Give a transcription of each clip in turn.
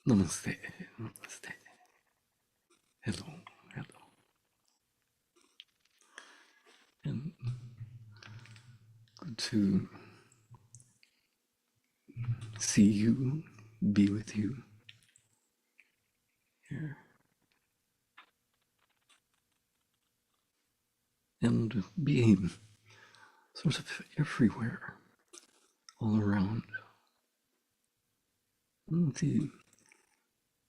Namaste, namaste. Hello, hello. And good to see you, be with you here. And being sort of everywhere, all around.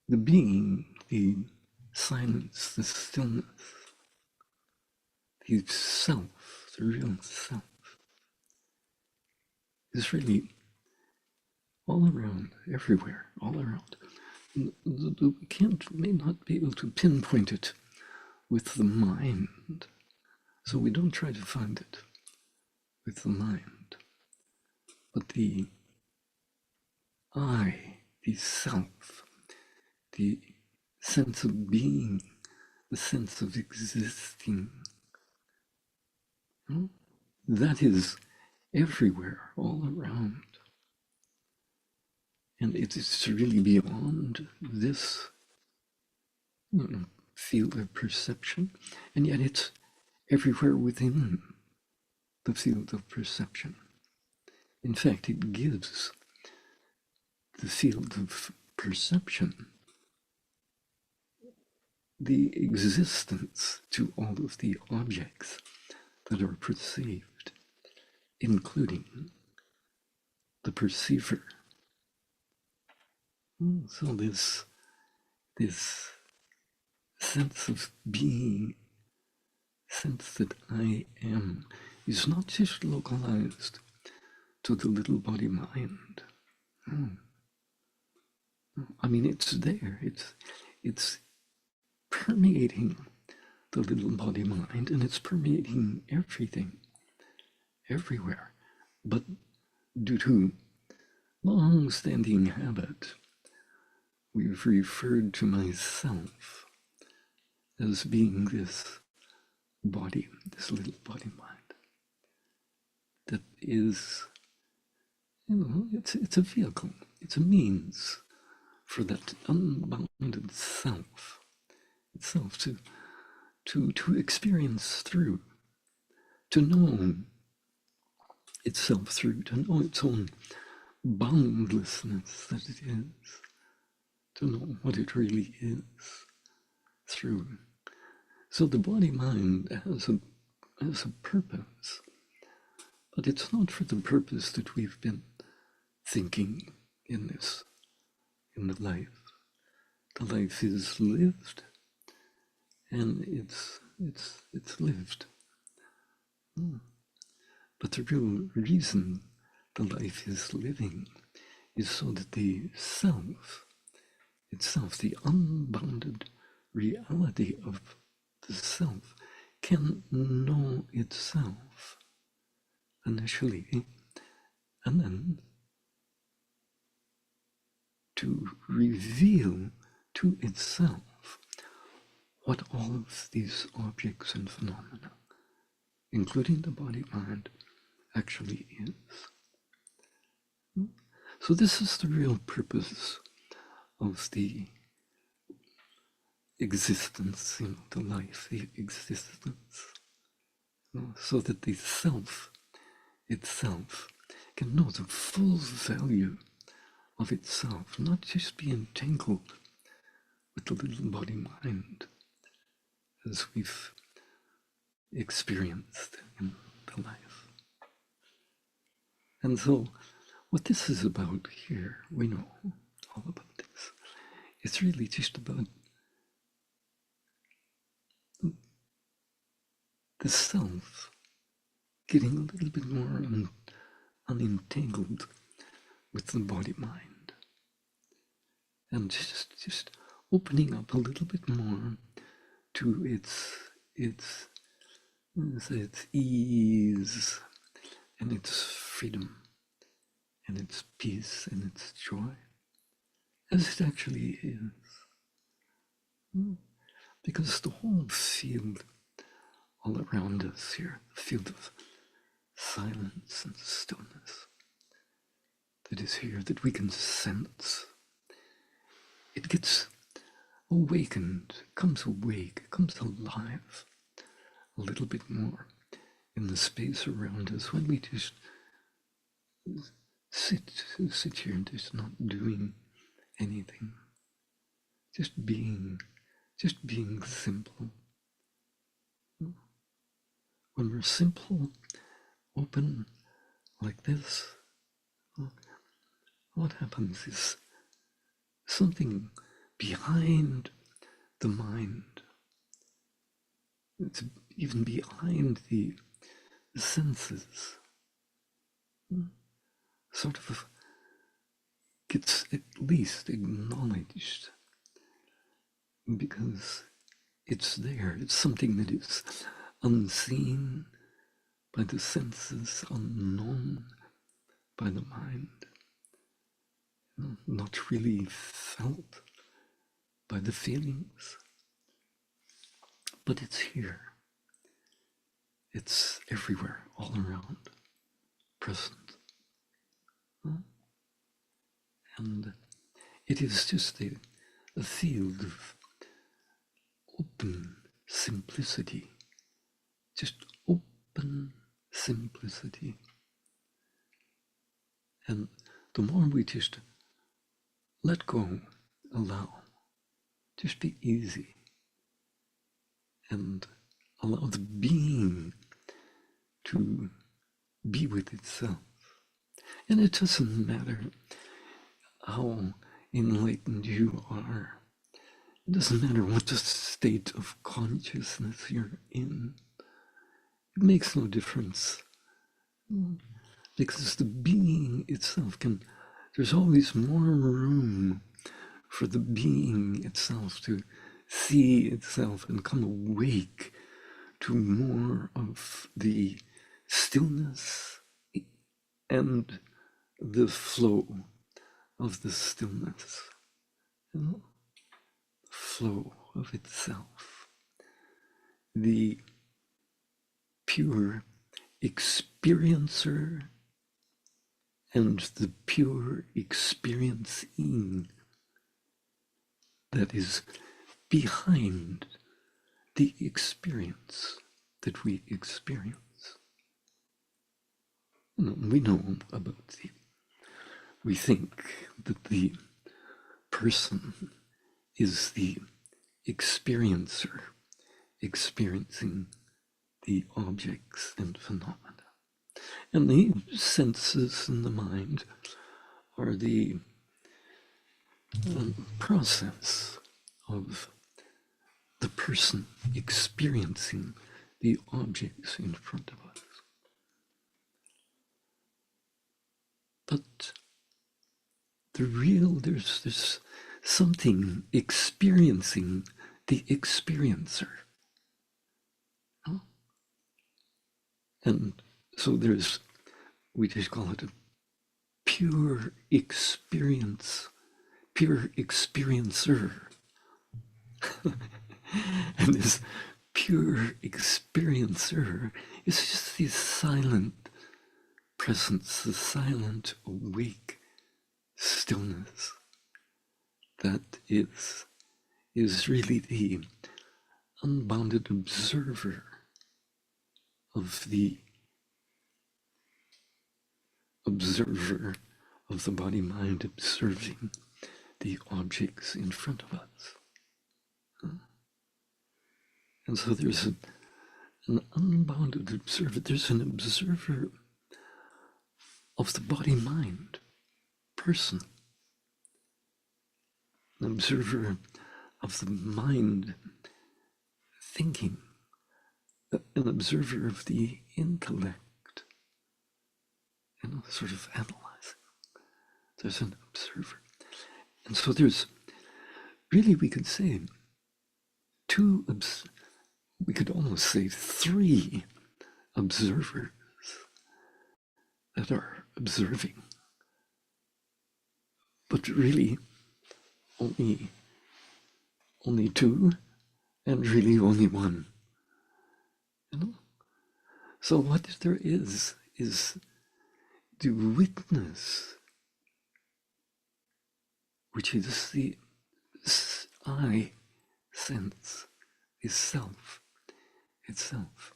The being, the silence, the stillness, the self, the real self, is really all around, everywhere, all around. We may not be able to pinpoint it with the mind, so we don't try to find it with the mind. But the I, the self, the sense of being, the sense of existing, that is everywhere, all around. And it is really beyond this field of perception, and yet it's everywhere within the field of perception. In fact, it gives the field of perception the existence to all of the objects that are perceived, including the perceiver. So this sense of being, sense that I am, is not just localized to the little body mind. I mean, it's there. It's permeating the little body mind, and it's permeating everything, everywhere. But due to long-standing habit, we've referred to myself as being this body, this little body mind. That is, it's a vehicle, it's a means for that unbounded self, itself to experience through, to know itself through, to know its own boundlessness that it is, to know what it really is through. So the body-mind has a purpose, but it's not for the purpose that we've been thinking in the life. The life is lived, and it's lived. But the real reason the life is living is so that the self itself, the unbounded reality of the self, can know itself initially, and then to reveal to itself what all of these objects and phenomena, including the body-mind, actually is. So this is the real purpose of the existence, the life, the existence, so that the self itself can know the full value of itself, not just be entangled with the little body-mind as we've experienced in the life. And so what this is about here, we know all about this. It's really just about the self getting a little bit more unentangled with the body-mind, and just opening up a little bit more to its ease and its freedom and its peace and its joy, as it actually is. Because the whole field all around us here, the field of silence and stillness that is here, that we can sense, it gets awakened, comes awake, comes alive a little bit more in the space around us when we just sit here and just not doing anything, just being simple. When we're simple, open like this, what happens is something behind the mind, it's even behind the senses, sort of gets at least acknowledged, because it's there. It's something that is unseen by the senses, unknown by the mind, not really felt by the feelings, but it's here. It's everywhere, all around, present. And it is just a field of open simplicity, just open simplicity. And the more we just let go, allow, just be easy, and allow the being to be with itself. And it doesn't matter how enlightened you are. It doesn't matter what the state of consciousness you're in. It makes no difference. Because the being itself there's always more room for the being itself to see itself and come awake to more of the stillness and the flow of the stillness, the flow of itself, the pure experiencer and the pure experiencing that is behind the experience that we experience. We know about we think that the person is the experiencer, experiencing the objects and phenomena. And the senses and the mind are the process of the person experiencing the objects in front of us. But there's something experiencing the experiencer. And so we just call it a pure experience, pure experiencer. And this pure experiencer is just the silent presence, the silent awake stillness that is really the unbounded observer of the body-mind, observing the objects in front of us. And so there's an unbounded observer. There's an observer of the body-mind person, an observer of the mind thinking, an observer of the intellect, sort of analyzing. There's an observer. And so there's really, we could say, we could almost say 3 observers that are observing, but really only 2, and really only 1. So what there is the witness, which is the I sense is self itself.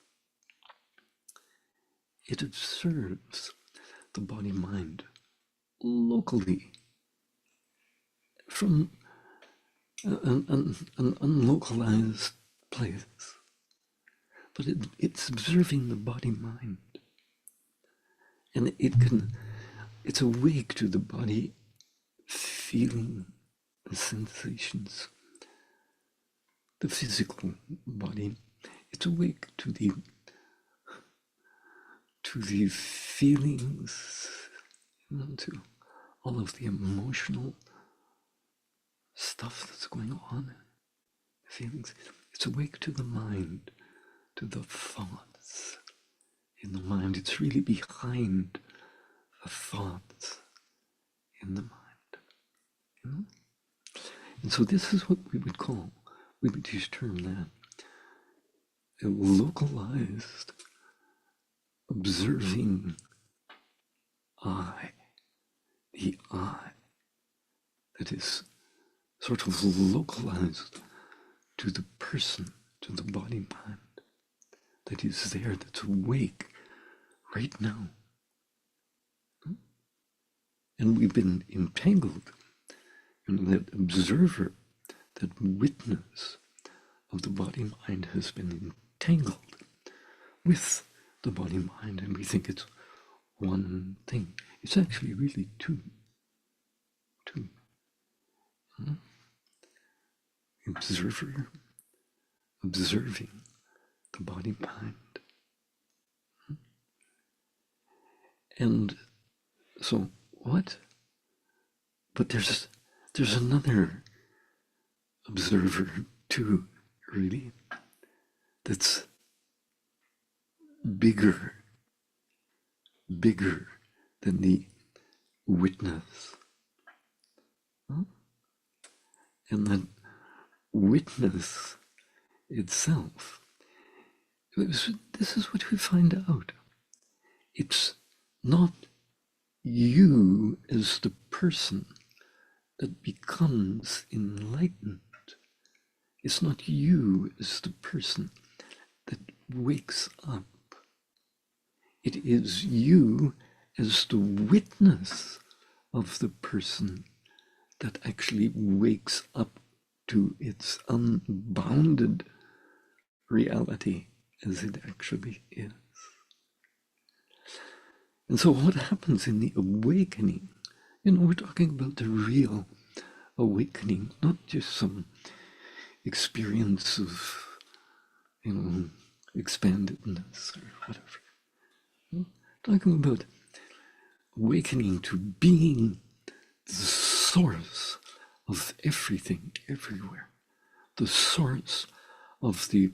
It observes the body-mind locally from an unlocalized place. But it's observing the body-mind. And it's awake to the body feeling the sensations, the physical body. It's awake to the feelings, to all of the emotional stuff that's going on, feelings. It's awake to the mind, to the thoughts in the mind. It's really behind the thoughts in the mind. You know? And so this is what we would use term that a localized observing I, the I that is sort of localized to the person, to the body mind, that is there, that's awake right now. And we've been entangled in that observer, that witness of the body mind has been entangled with the body mind, and we think it's one thing. It's actually really two. Observer, observing the body mind. And so what? But there's another observer too, really, that's bigger than the witness. And that witness itself, this is what we find out. It's not you as the person that becomes enlightened. It's not you as the person that wakes up. It is you as the witness of the person that actually wakes up to its unbounded reality as it actually is. And so what happens in the awakening, we're talking about the real awakening, not just some experience of, expandedness or whatever. Talking about awakening to being the source of everything, everywhere. The source of the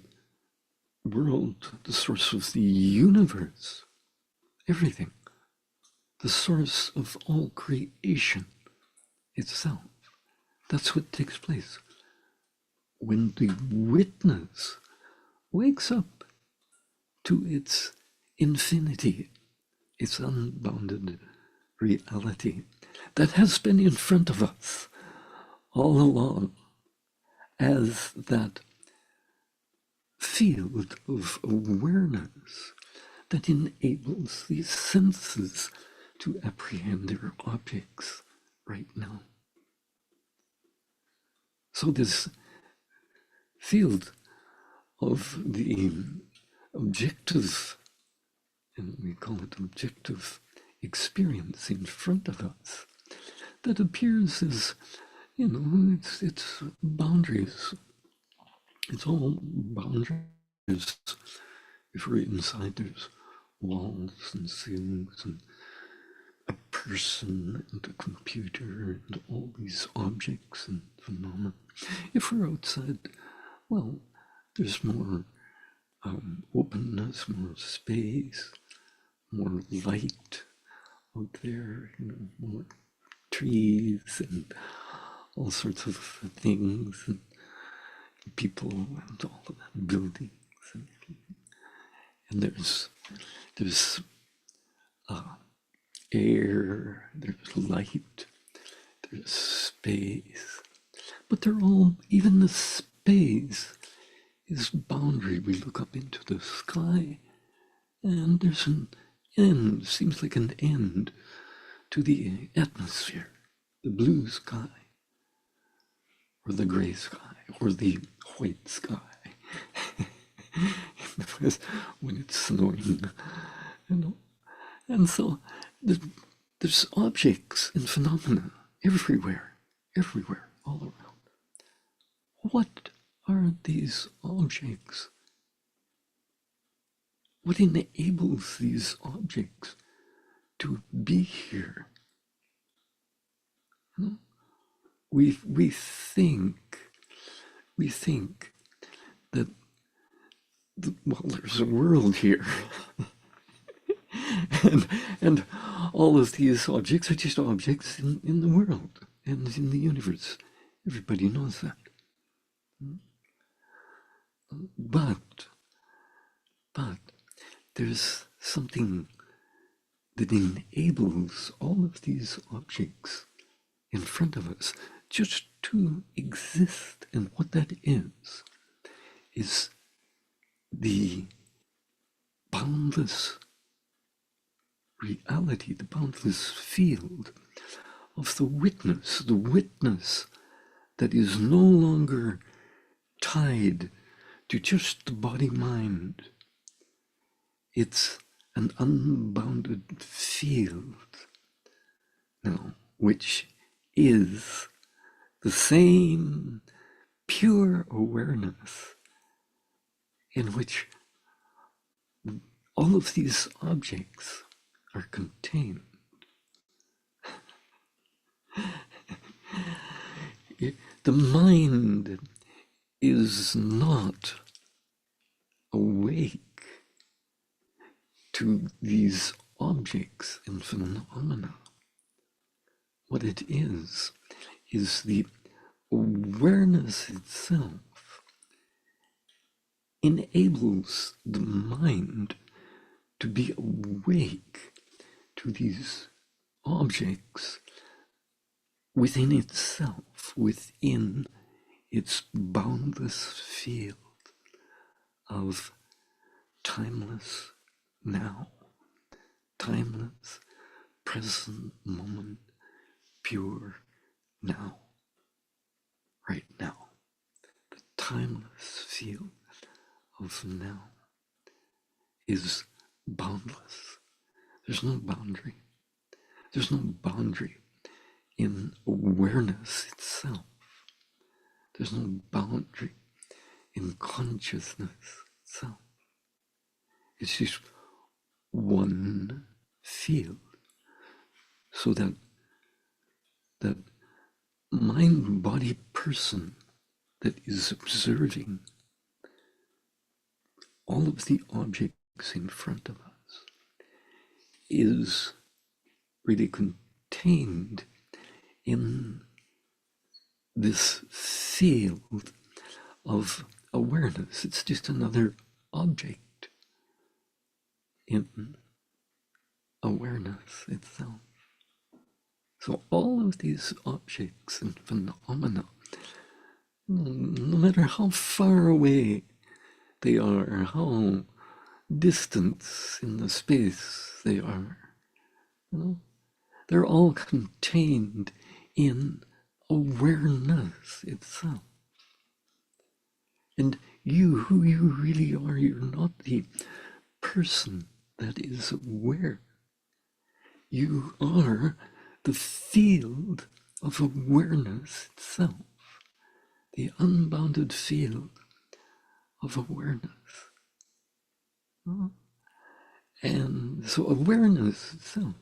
world, the source of the universe, everything. The source of all creation itself. That's what takes place when the witness wakes up to its infinity, its unbounded reality that has been in front of us all along as that field of awareness that enables these senses to apprehend their objects right now. So this field of the objective, and we call it objective experience in front of us, that appears as, it's boundaries. It's all boundaries. If we're inside, there's walls and ceilings and a person and a computer and all these objects and phenomena. If we're outside, well, there's more openness, more space, more light out there, more trees and all sorts of things and people and all of that, buildings and there's air, there's light, there's space, but they're all, even the space is boundary. We look up into the sky, and there's an end, seems like an end to the atmosphere, the blue sky, or the gray sky, or the white sky. When it's snowing, and so there's objects and phenomena everywhere, all around. What are these objects? What enables these objects to be here? We think that there's a world here. and all of these objects are just objects in the world and in the universe. Everybody knows that. But there's something that enables all of these objects in front of us just to exist. And what that is the boundless reality, the boundless field of the witness that is no longer tied to just the body-mind. It's an unbounded field now, which is the same pure awareness in which all of these objects are contained. The mind is not awake to these objects and phenomena. What it is the awareness itself enables the mind to be awake to these objects within itself, within its boundless field of timeless now, timeless present moment, pure now, right now. The timeless field of now is boundless. There's no boundary. There's no boundary in awareness itself. There's no boundary in consciousness itself. It's just one field. So that mind-body person that is observing all of the objects in front of us is really contained in this field of awareness. It's just another object in awareness itself. So all of these objects and phenomena, no matter how far away they are, how distant in the space they are, they're all contained in awareness itself. And you, who you really are, you're not the person that is aware. You are the field of awareness itself, the unbounded field of awareness. And so awareness itself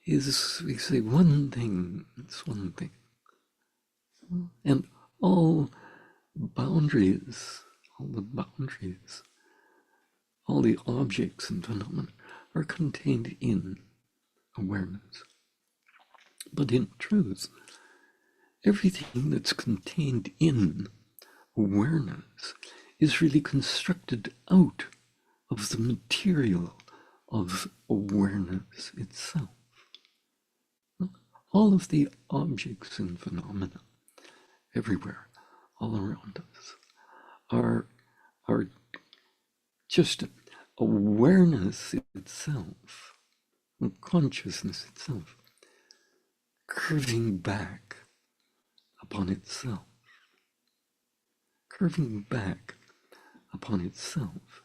is, we say, one thing. It's one thing. And all boundaries, all the objects and phenomena are contained in awareness. But in truth, everything that's contained in awareness is really constructed out of the material of awareness itself. All of the objects and phenomena everywhere, all around us, are just awareness itself, consciousness itself, curving back upon itself, curving back upon itself.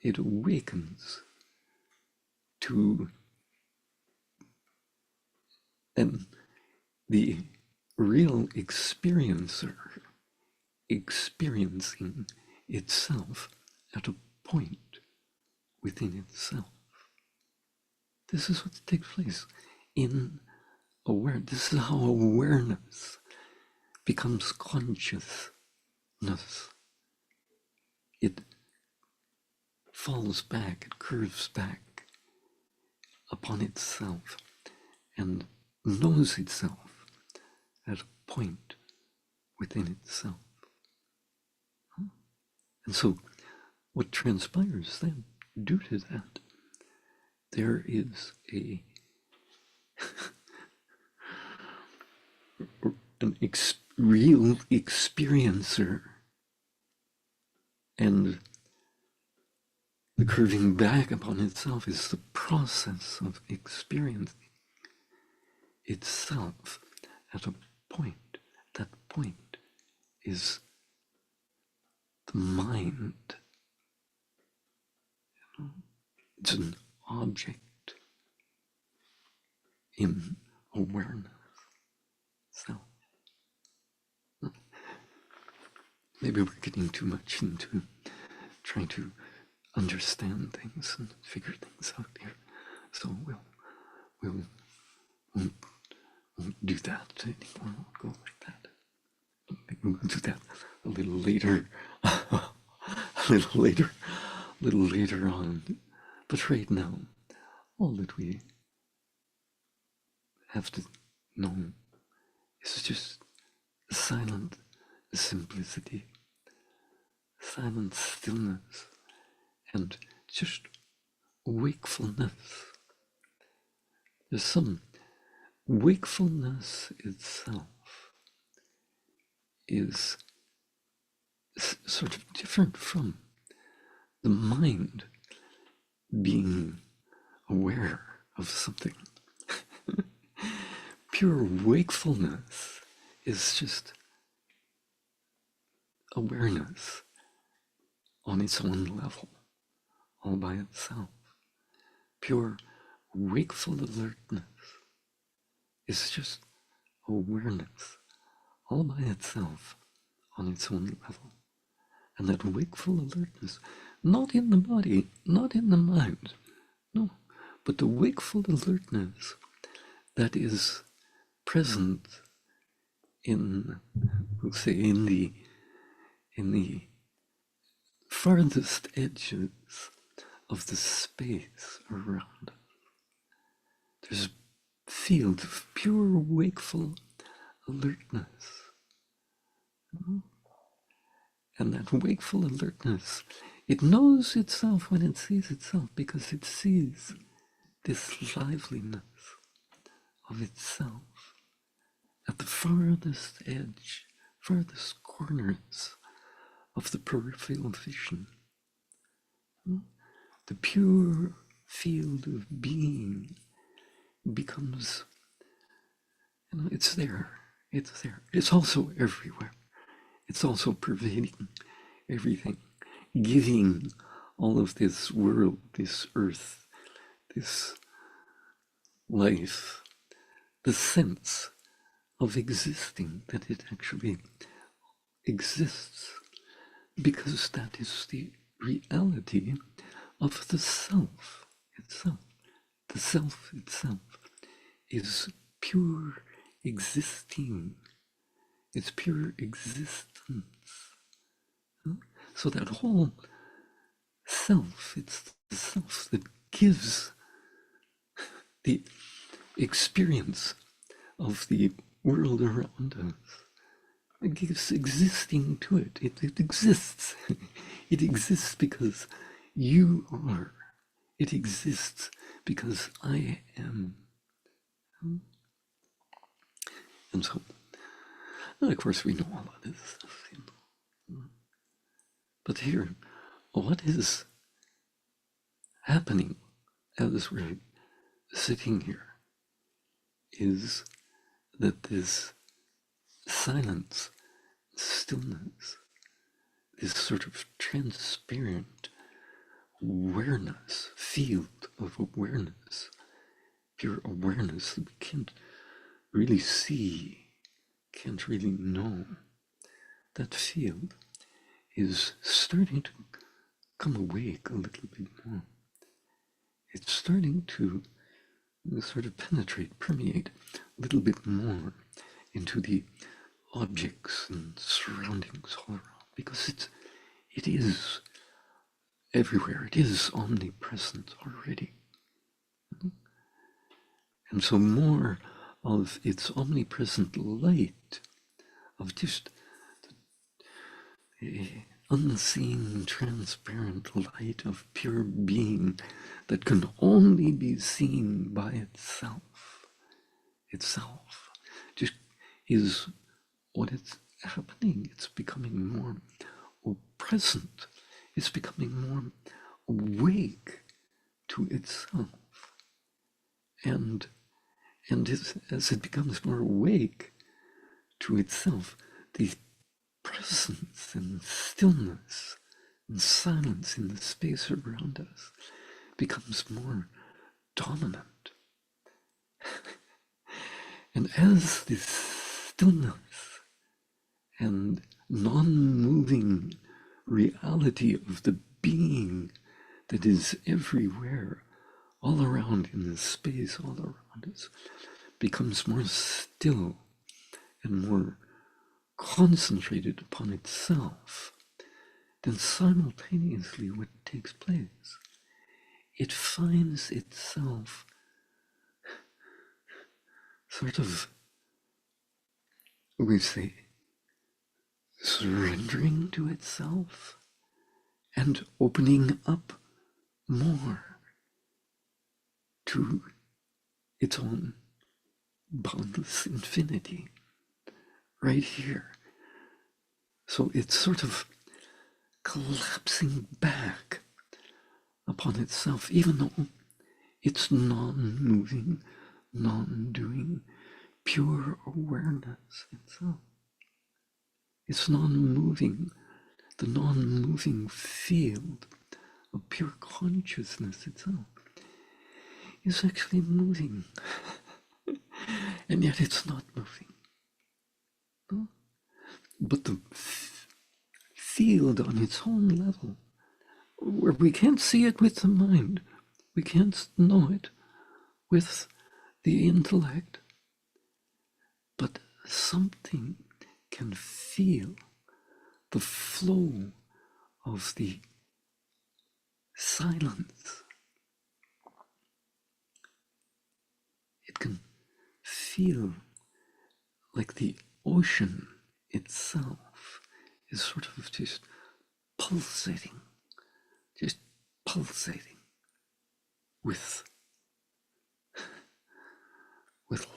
It awakens to the real experiencer experiencing itself at a point within itself. This is what takes place in awareness. This is how awareness becomes consciousness. It falls back, it curves back upon itself and knows itself at a point within itself. And so what transpires then, due to that, there is an real experiencer, and the curving back upon itself is the process of experiencing itself at a point. That point is the mind. It's an object in awareness. So maybe we're getting too much into trying to understand things and figure things out here. So we'll won't do that anymore. We'll go like that. Maybe we'll do that a little later. a little later on. But right now, all that we have to know is just silent simplicity, silent stillness, and just wakefulness. There's some wakefulness itself is sort of different from the mind being aware of something. Pure wakefulness is just awareness on its own level, all by itself. Pure wakeful alertness is just awareness, all by itself, on its own level. And that wakeful alertness, not in the body, not in the mind, no, but the wakeful alertness that is present in, we'll say, in the farthest edges of the space around us. There's a field of pure wakeful alertness. And that wakeful alertness, it knows itself when it sees itself, because it sees this liveliness of itself at the farthest edge, farthest corners of the peripheral vision. The pure field of being becomes, it's there, it's there. It's also everywhere. It's also pervading everything, giving all of this world, this earth, this life, the sense of existing, that it actually exists, because that is the reality of the self itself. The self itself is pure existing. It's pure existence. So that whole self, it's the self that gives the experience of the world around us. It gives existing to it. It exists. It exists because you are. It exists because I am. And so And of course, we know all of this stuff. But here, what is happening as we're sitting here is that this silence, stillness, this sort of transparent awareness, field of awareness, pure awareness that we can't really see, can't really know, that field is starting to come awake a little bit more. It's starting to sort of penetrate, permeate a little bit more into the objects and surroundings all around, because it is everywhere. It is omnipresent already. And so more of its omnipresent light, of just the unseen, transparent light of pure being that can only be seen by itself, just is what is happening. It's becoming more present. It's becoming more awake to itself. And as it becomes more awake to itself, the presence and stillness and silence in the space around us becomes more dominant. And as this stillness and non-moving reality of the being that is everywhere, all around in this space, all around us, becomes more still and more concentrated upon itself, then simultaneously what takes place? It finds itself sort of, we say, surrendering to itself and opening up more to its own boundless infinity right here. So it's sort of collapsing back upon itself, even though it's non-moving, non-doing, pure awareness itself. It's non-moving, the non-moving field of pure consciousness itself is actually moving. And yet it's not moving. No? But the field on its own level, where we can't see it with the mind, we can't know it with the intellect, but something can feel the flow of the silence. It can feel like the ocean itself is sort of just pulsating with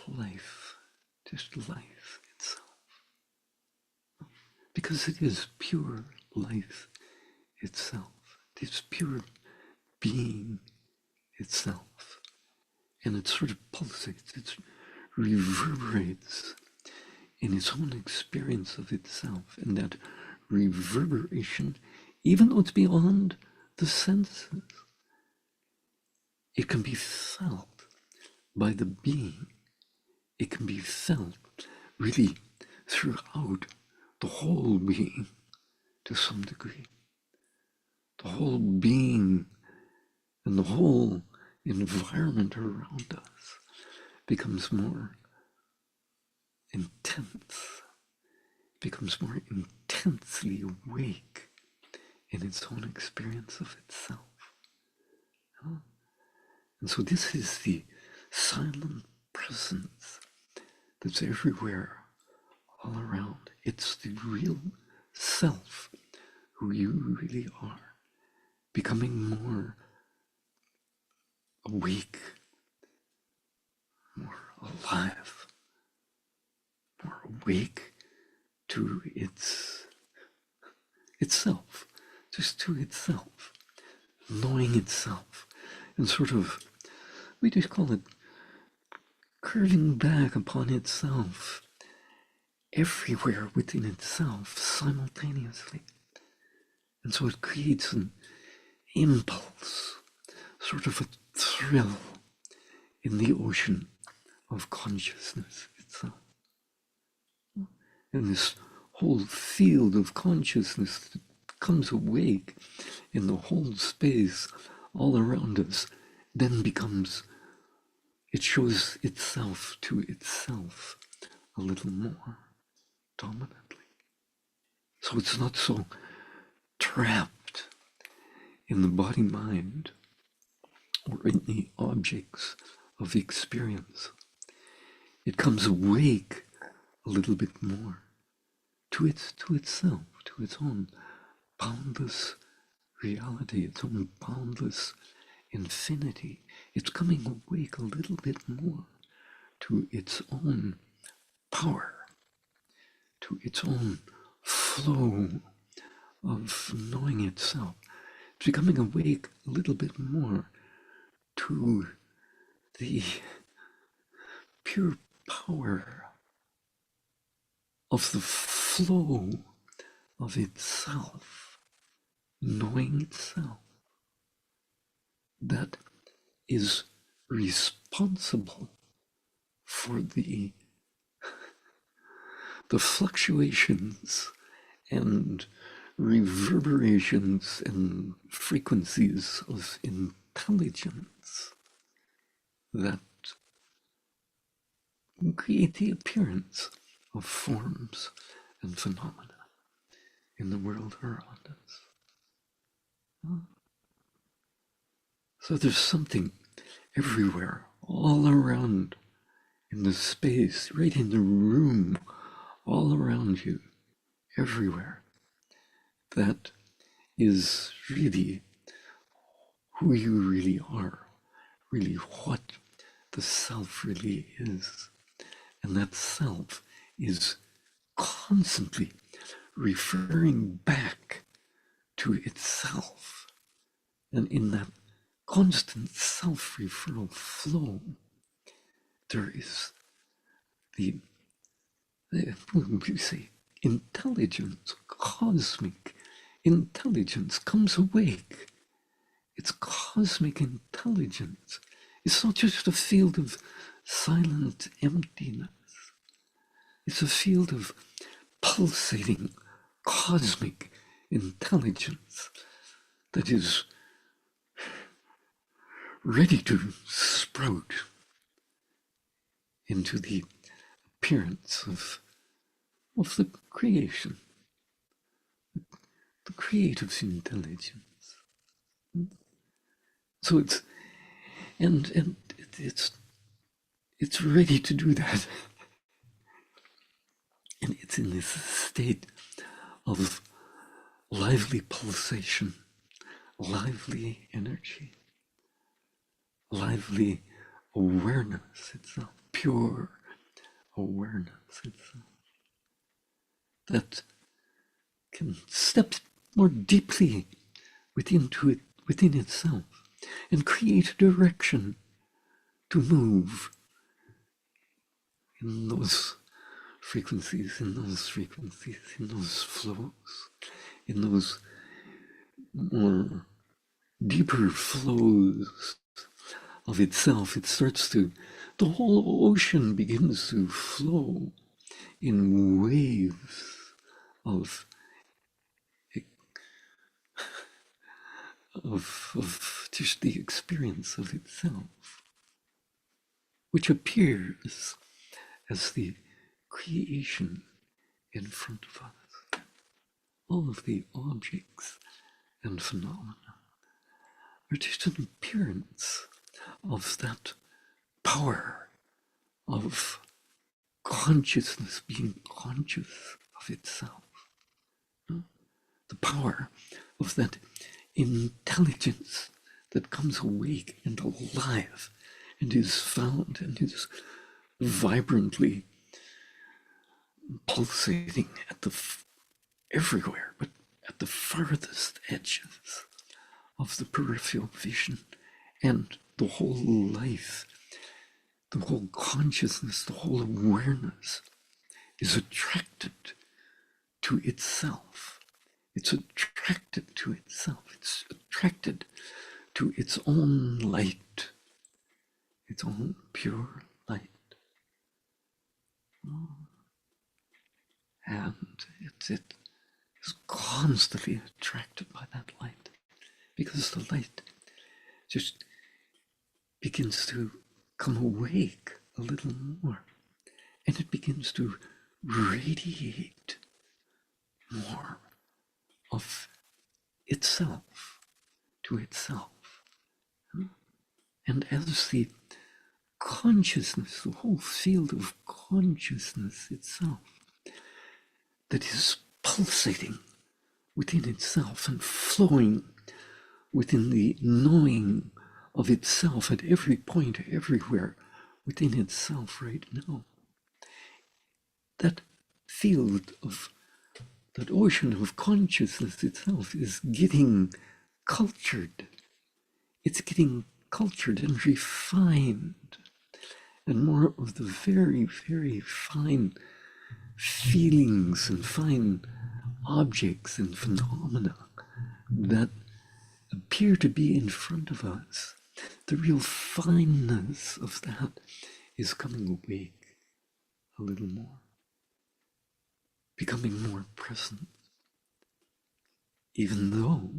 life, just life itself. Because it is pure life itself. It's pure being itself. And it sort of pulsates, it reverberates in its own experience of itself. And that reverberation, even though it's beyond the senses, it can be felt by the being. It can be felt really throughout the whole being to some degree. The whole being and the whole environment around us becomes more intense, becomes more intensely awake in its own experience of itself. And so this is the silent presence that's everywhere, all around. It's the real self, who you really are, becoming more awake, more alive, more awake to itself, just to itself, knowing itself, and sort of, we just call it curving back upon itself, everywhere within itself simultaneously. And so it creates an impulse, sort of a thrill in the ocean of consciousness itself. And this whole field of consciousness that comes awake in the whole space all around us then becomes, it shows itself to itself a little more dominantly. So it's not so trapped in the body-mind or in the objects of experience. It comes awake a little bit more to itself, to its own boundless reality, its own boundless infinity. It's coming awake a little bit more to its own power, to its own flow of knowing itself. It's becoming awake a little bit more to the pure power of the flow of itself, knowing itself, that is responsible for the fluctuations and reverberations and frequencies of intelligence that create the appearance of forms and phenomena in the world around us. So there's something everywhere, all around, in the space, right in the room, all around you, everywhere, that is really who you really are, really what the self really is. And that self is constantly referring back to itself. And in that constant self-referral flow, there is we say, intelligence, cosmic intelligence comes awake. It's cosmic intelligence. It's not just a field of silent emptiness. It's a field of pulsating cosmic intelligence that is ready to sprout into the appearance of the creation, the creative intelligence. So it's ready to do that. And it's in this state of lively pulsation, lively energy, lively awareness itself, pure awareness itself, that can step more deeply within itself and create a direction to move in those frequencies, in those flows, in those more deeper flows of itself. It starts to, the whole ocean begins to flow in waves of just the experience of itself, which appears as the creation in front of us. All of the objects and phenomena are just an appearance of that power of consciousness being conscious of itself. The power of that intelligence that comes awake and alive and is found and is vibrantly pulsating everywhere, but at the farthest edges of the peripheral vision, and the whole life, the whole consciousness, the whole awareness is attracted to itself. It's attracted to itself. It's attracted to its own light, its own pure light. And it is constantly attracted by that light, because the light just begins to come awake a little more, and it begins to radiate more of itself to itself. And as the consciousness, the whole field of consciousness itself, that is pulsating within itself and flowing within the knowing of itself at every point, everywhere within itself right now. That field of that ocean of consciousness itself is getting cultured. It's getting cultured and refined, and more of the very, very fine feelings and fine objects and phenomena that appear to be in front of us. The real fineness of that is coming awake a little more, becoming more present, even though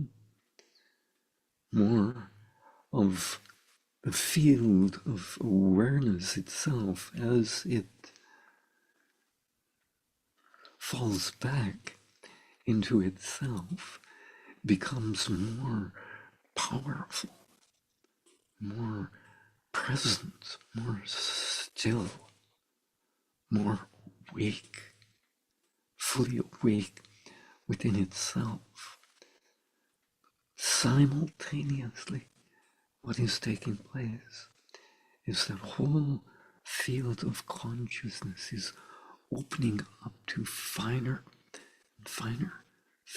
more of the field of awareness itself, as it falls back into itself, becomes more powerful, more present, more still, more awake, fully awake within itself. Simultaneously, what is taking place is that whole field of consciousness is opening up to finer and finer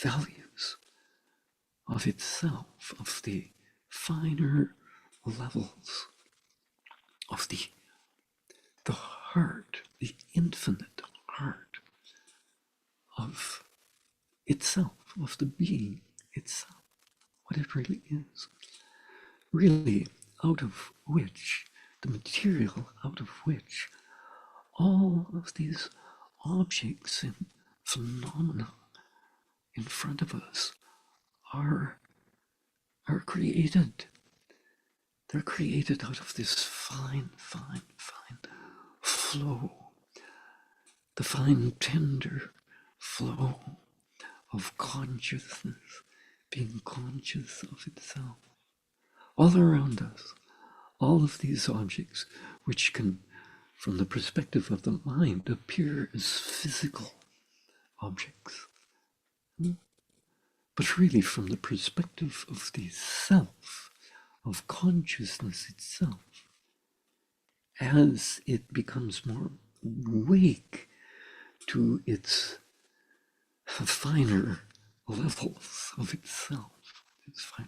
values of itself, of the finer levels of the heart, the infinite heart of itself, of the being itself, what it really is. Really, out of which, the material out of which all of these objects and phenomena in front of us are created. They're created out of this fine, fine, fine flow, the fine, tender flow of consciousness, being conscious of itself. All around us, all of these objects, which can, from the perspective of the mind, appear as physical objects, but really from the perspective of the self, of consciousness itself, as it becomes more awake to its finer levels of itself, its finer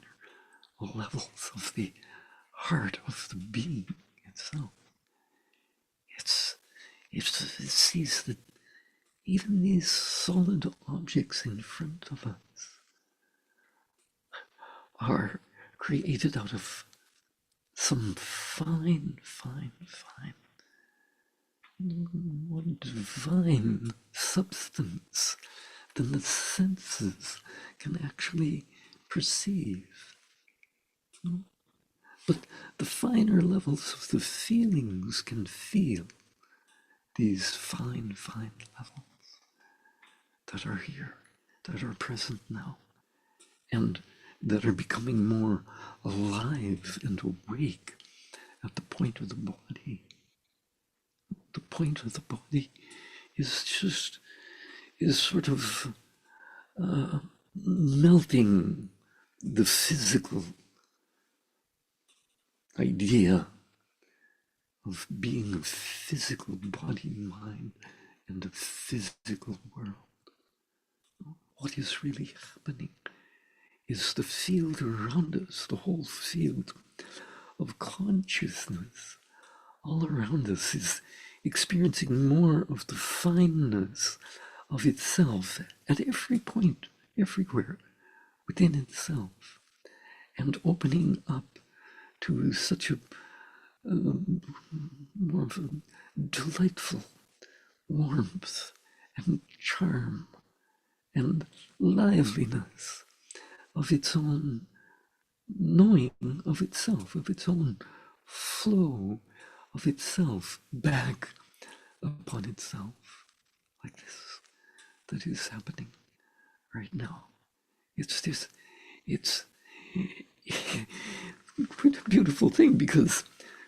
levels of the heart of the being itself. It sees that even these solid objects in front of us are created out of some fine, fine, fine, more divine substance than the senses can actually perceive. But the finer levels of the feelings can feel these fine, fine levels that are here, that are present now, and that are becoming more alive and awake at the point of the body. The point of the body is sort of melting the physical idea of being a physical body, mind, and the physical world. What is really happening is the field around us, the whole field of consciousness all around us is experiencing more of the fineness of itself at every point, everywhere within itself, and opening up to such a more of a delightful warmth and charm and liveliness of its own knowing of itself, of its own flow of itself back upon itself, like this, that is happening right now. It's this, it's quite a beautiful thing, because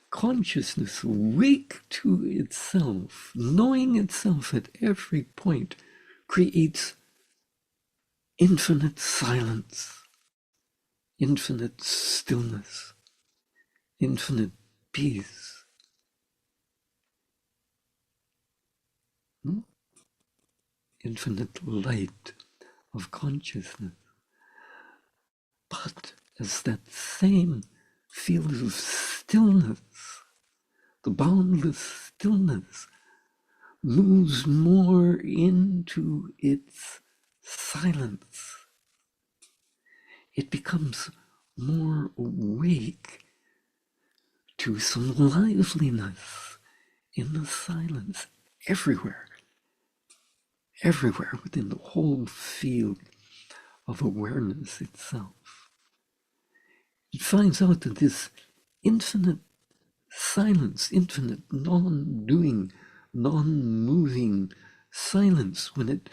consciousness awake to itself, knowing itself at every point, creates infinite silence, infinite stillness, infinite peace. Infinite light of consciousness. But as that same field of stillness, the boundless stillness, moves more into its silence, it becomes more awake to some liveliness in the silence everywhere, everywhere within the whole field of awareness itself. It finds out that this infinite silence, infinite non-doing, non-moving silence, when it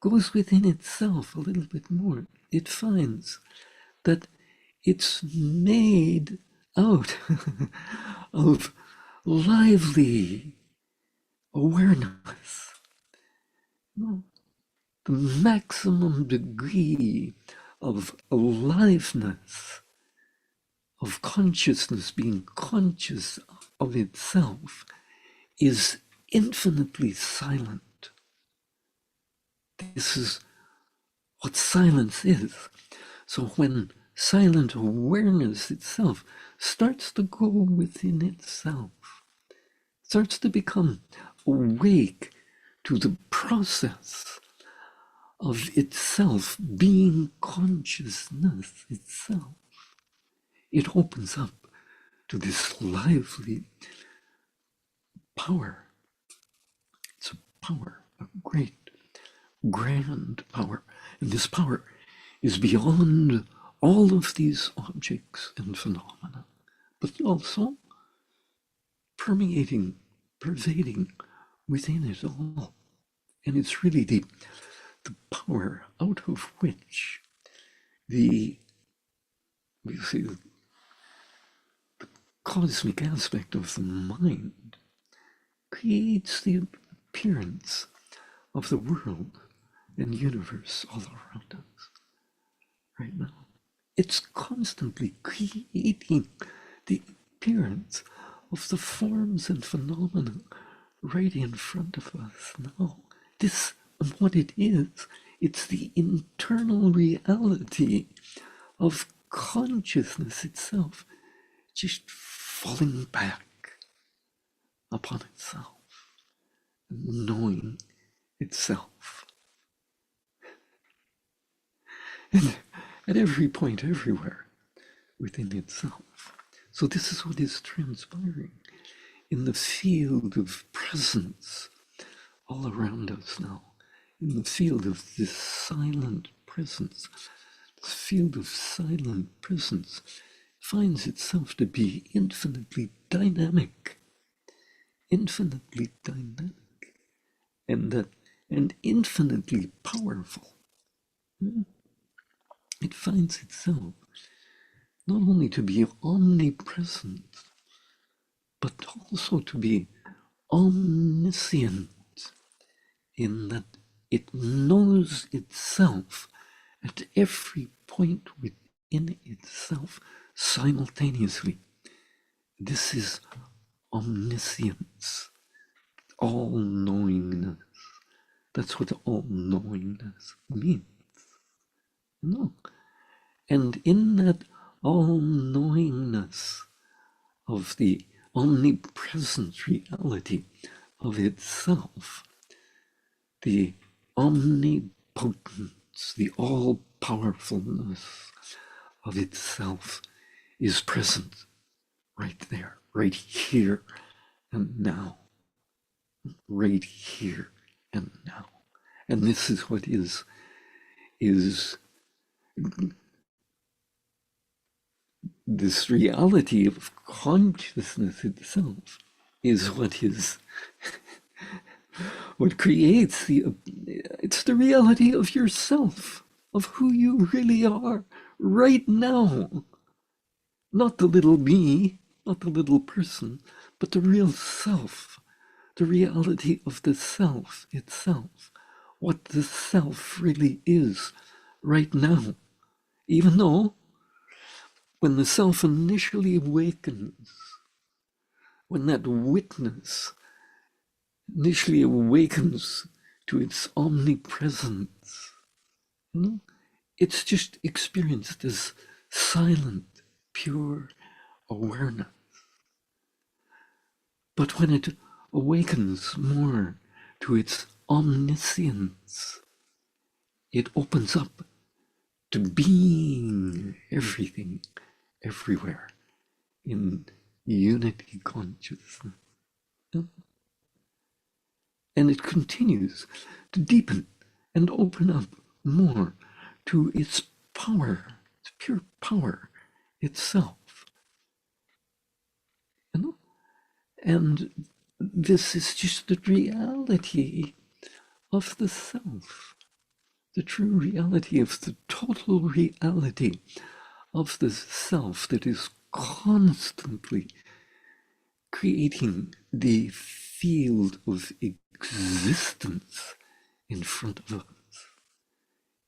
goes within itself a little bit more, it finds that it's made out of lively awareness. The maximum degree of aliveness, of consciousness being conscious of itself, is infinitely silent. This is what silence is. So when silent awareness itself starts to go within itself, starts to become awake to the process of itself being consciousness itself, it opens up to this lively power. It's a power, a great, grand power. And this power is beyond all of these objects and phenomena, but also permeating, pervading within it all. And it's really the power out of which the cosmic aspect of the mind creates the appearance of the world and universe all around us right now. It's constantly creating the appearance of the forms and phenomena right in front of us now. This is what it is. It's the internal reality of consciousness itself just falling back upon itself, knowing itself. And at every point, everywhere within itself. So this is what is transpiring in the field of presence all around us now, in the field of this silent presence. This field of silent presence finds itself to be infinitely dynamic, and infinitely powerful. It finds itself not only to be omnipresent, but also to be omniscient, in that it knows itself at every point within itself simultaneously. This is omniscience, all-knowingness. That's what all-knowingness means. No. And in that all-knowingness of the omnipresent reality of itself, the omnipotence, the all-powerfulness of itself is present right there, right here and now, right here and now. And this is what is this reality of consciousness itself is what is what creates it's the reality of yourself, of who you really are right now. Not the little me, not the little person, but the real self, the reality of the self itself, what the self really is right now. Even though when the self initially awakens, when that witness initially awakens to its omnipresence, it's just experienced as silent, pure awareness. But when it awakens more to its omniscience, it opens up to being everything, everywhere, in unity consciousness. And it continues to deepen and open up more to its power, its pure power itself. And this is just the reality of the self, the true reality of the total reality of the self that is constantly creating the field of existence in front of us.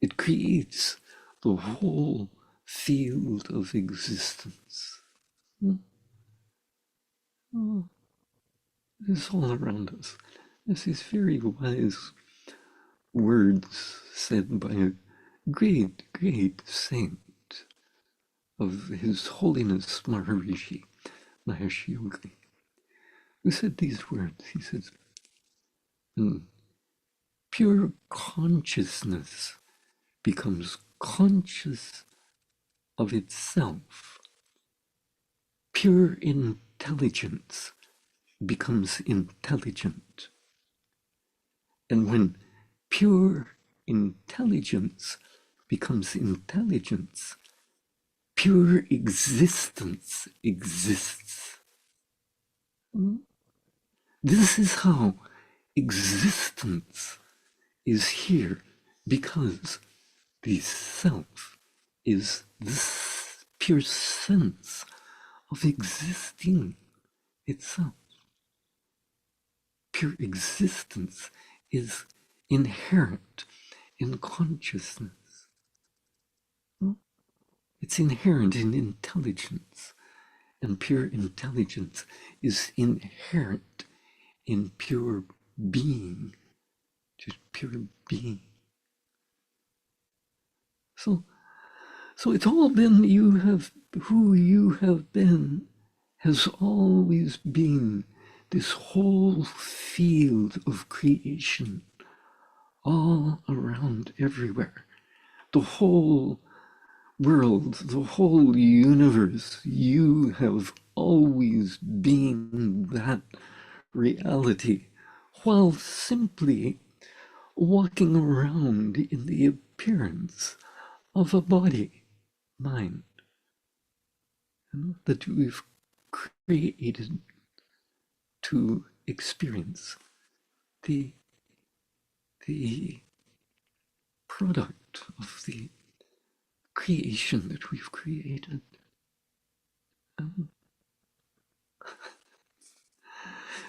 It creates the whole field of existence. It's all around us. There's these very wise words said by a great, great saint of His Holiness Maharishi, Mahesh Yogi, who said these words. He says, pure consciousness becomes conscious of itself. Pure intelligence becomes intelligent. And when pure intelligence becomes intelligence, pure existence exists. This is how existence is here, because the self is this pure sense of existing itself. Pure existence is inherent in consciousness. It's inherent in intelligence, and pure intelligence is inherent in pure being, just pure being. So it's all been who you have been has always been this whole field of creation, all around, everywhere. The whole world, the whole universe, you have always been that reality, while simply walking around in the appearance of a body, mind, that we've created to experience the product of the creation that we've created.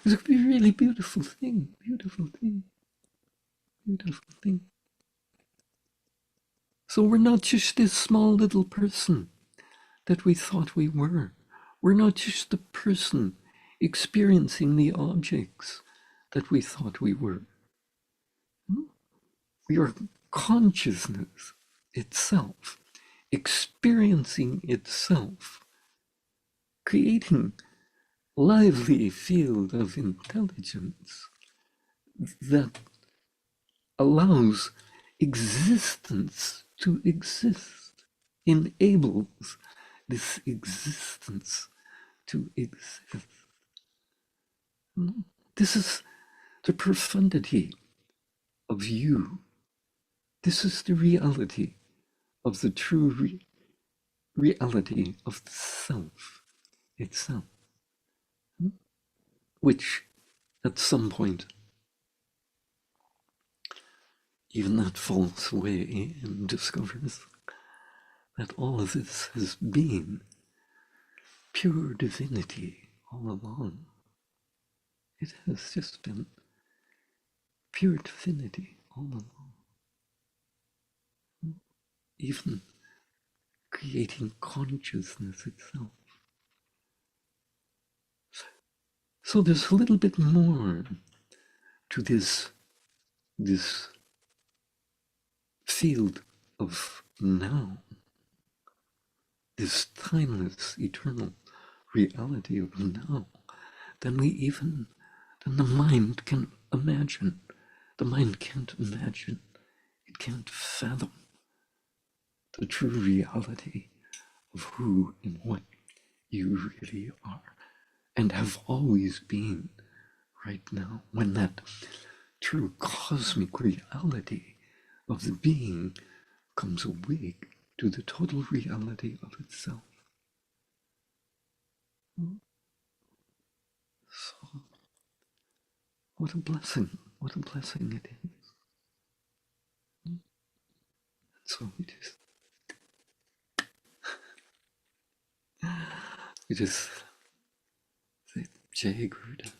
It's a really beautiful thing, beautiful thing, beautiful thing. So we're not just this small little person that we thought we were. We're not just the person experiencing the objects that we thought we were. your consciousness itself, experiencing itself, creating lively field of intelligence that allows existence to exist, enables this existence to exist. This is the profundity of you. This is the reality of the true reality of the self itself, which at some point even that falls away and discovers that all of this has been pure divinity all along. It has just been pure divinity all along. Even creating consciousness itself. So there's a little bit more to this field of now, this timeless, eternal reality of now, than the mind can imagine. The mind can't imagine. It can't fathom the true reality of who and what you really are and have always been right now, when that true cosmic reality of the being comes awake to the total reality of itself. So, what a blessing it is. So we just say, Jai Gurudev.